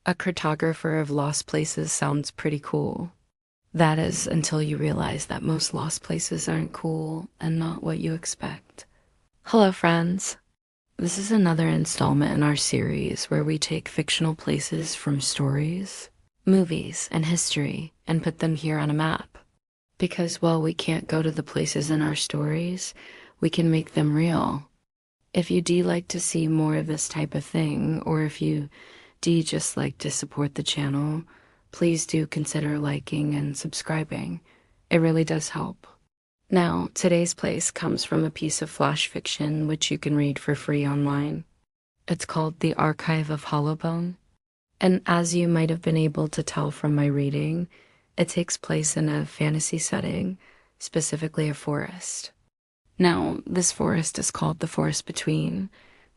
A cartographer of lost places sounds pretty cool. That is, until you realize that most lost places aren't cool and not what you expect. Hello, friends. This is another installment in our series where we take fictional places from stories, movies, and history and put them here on a map. Because while we can't go to the places in our stories, we can make them real. If you do like to see more of this type of thing, or if you do just like to support the channel, please do consider liking and subscribing. It really does help. Now, today's place comes from a piece of flash fiction which you can read for free online. It's called The Archive of Hollowbone, and as you might have been able to tell from my reading, it takes place in a fantasy setting, specifically a forest. Now, this forest is called the Forest Between,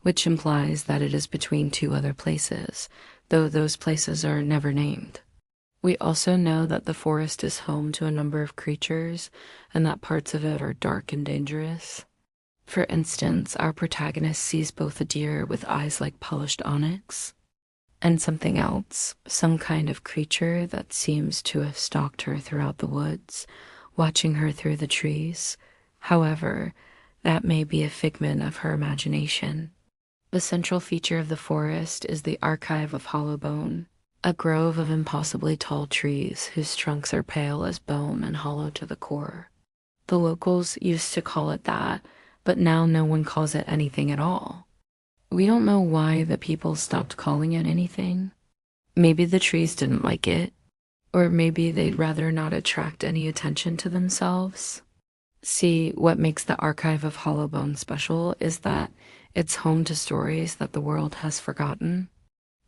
which implies that it is between two other places, though those places are never named. We also know that the forest is home to a number of creatures, and that parts of it are dark and dangerous. For instance, our protagonist sees both a deer with eyes like polished onyx, and something else, some kind of creature that seems to have stalked her throughout the woods, watching her through the trees. However, that may be a figment of her imagination. The central feature of the forest is the Archive of Hollowbone, a grove of impossibly tall trees whose trunks are pale as bone and hollow to the core. The locals used to call it that, but now no one calls it anything at all. We don't know why the people stopped calling it anything. Maybe the trees didn't like it, or maybe they'd rather not attract any attention to themselves. See, what makes the Archive of Hollowbone special is that it's home to stories that the world has forgotten.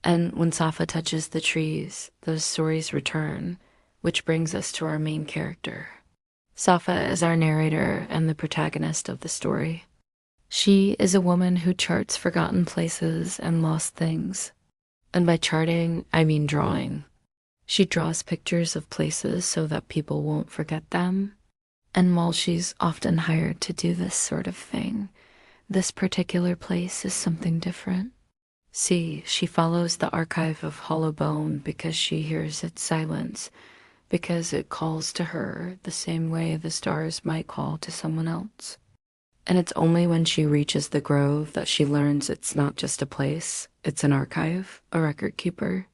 And when Safa touches the trees, those stories return, which brings us to our main character. Safa is our narrator and the protagonist of the story. She is a woman who charts forgotten places and lost things. And by charting, I mean drawing. She draws pictures of places so that people won't forget them. And while she's often hired to do this sort of thing, this particular place is something different. See, she follows the Archive of Hollowbone because she hears its silence, because it calls to her the same way the stars might call to someone else. And it's only when she reaches the grove that she learns it's not just a place, it's an archive, a record keeper.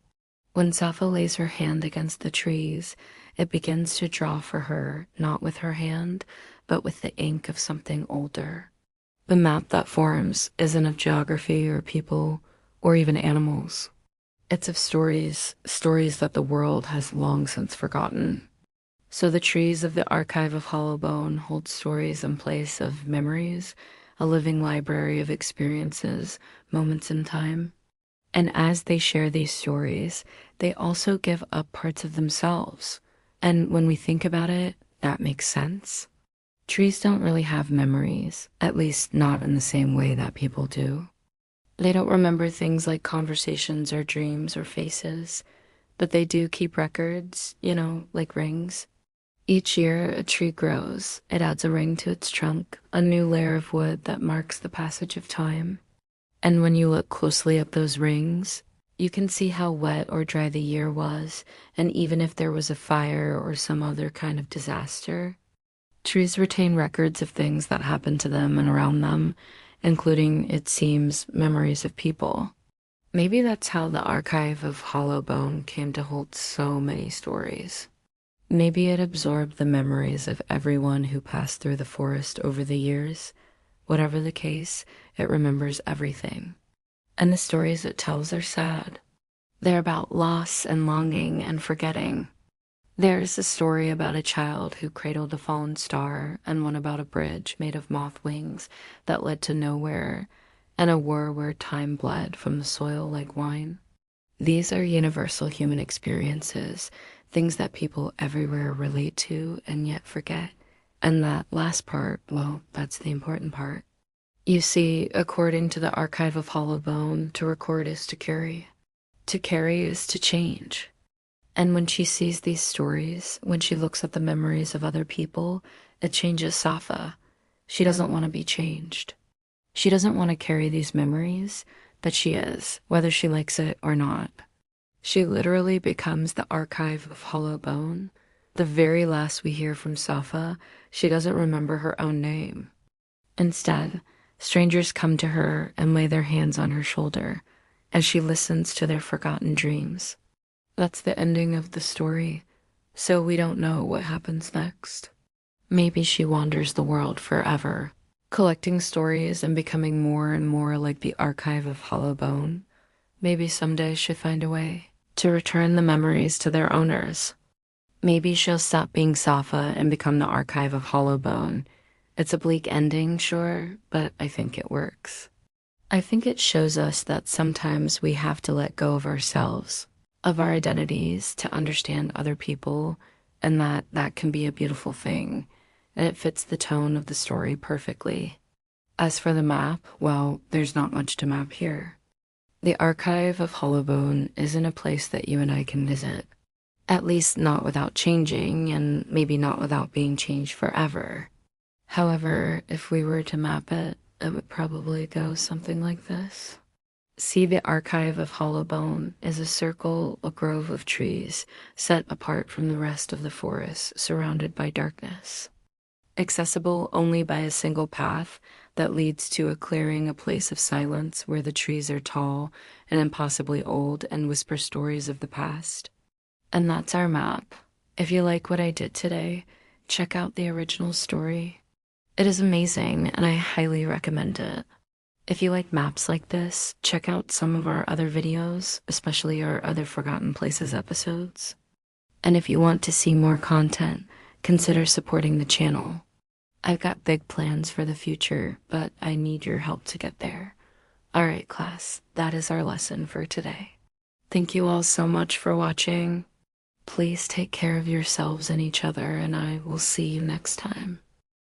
When Safa lays her hand against the trees, it begins to draw for her, not with her hand, but with the ink of something older. The map that forms isn't of geography or people or even animals. It's of stories that the world has long since forgotten. So the trees of the Archive of Hollowbone hold stories in place of memories, a living library of experiences, moments in time. And as they share these stories, they also give up parts of themselves. And when we think about it, that makes sense. Trees don't really have memories, at least not in the same way that people do. They don't remember things like conversations or dreams or faces, but they do keep records, like rings. Each year, a tree grows. It adds a ring to its trunk, a new layer of wood that marks the passage of time. And when you look closely at those rings, you can see how wet or dry the year was, and even if there was a fire or some other kind of disaster. Trees retain records of things that happened to them and around them, including, it seems, memories of people. Maybe that's how the Archive of Hollowbone came to hold so many stories. Maybe it absorbed the memories of everyone who passed through the forest over the years. Whatever the case, it remembers everything. And the stories it tells are sad. They're about loss and longing and forgetting. There's a story about a child who cradled a fallen star, and one about a bridge made of moth wings that led to nowhere, and a war where time bled from the soil like wine. These are universal human experiences, things that people everywhere relate to and yet forget. And that last part, well, that's the important part. You see, according to the Archive of Hollowbone, to record is to carry. To carry is to change. And when she sees these stories, when she looks at the memories of other people, it changes Safa. She doesn't want to be changed. She doesn't want to carry these memories, but she is, whether she likes it or not. She literally becomes the Archive of Hollowbone. The very last we hear from Safa, she doesn't remember her own name. Instead, strangers come to her and lay their hands on her shoulder as she listens to their forgotten dreams. That's the ending of the story, so we don't know what happens next. Maybe she wanders the world forever, collecting stories and becoming more and more like the Archive of Hollowbone. Maybe someday she'll find a way to return the memories to their owners. Maybe she'll stop being Safa and become the Archive of Hollowbone. It's a bleak ending, sure, but I think it works. I think it shows us that sometimes we have to let go of ourselves, of our identities, to understand other people, and that can be a beautiful thing, and it fits the tone of the story perfectly. As for the map, well, there's not much to map here. The Archive of Hollowbone isn't a place that you and I can visit. At least not without changing, and maybe not without being changed forever. However, if we were to map it, it would probably go something like this. See, the Archive of Hollowbone is a circle, a grove of trees, set apart from the rest of the forest, surrounded by darkness. Accessible only by a single path that leads to a clearing, a place of silence where the trees are tall and impossibly old and whisper stories of the past. And that's our map. If you like what I did today, check out the original story. It is amazing, and I highly recommend it. If you like maps like this, check out some of our other videos, especially our other Forgotten Places episodes. And if you want to see more content, consider supporting the channel. I've got big plans for the future, but I need your help to get there. All right, class, that is our lesson for today. Thank you all so much for watching. Please take care of yourselves and each other, and I will see you next time.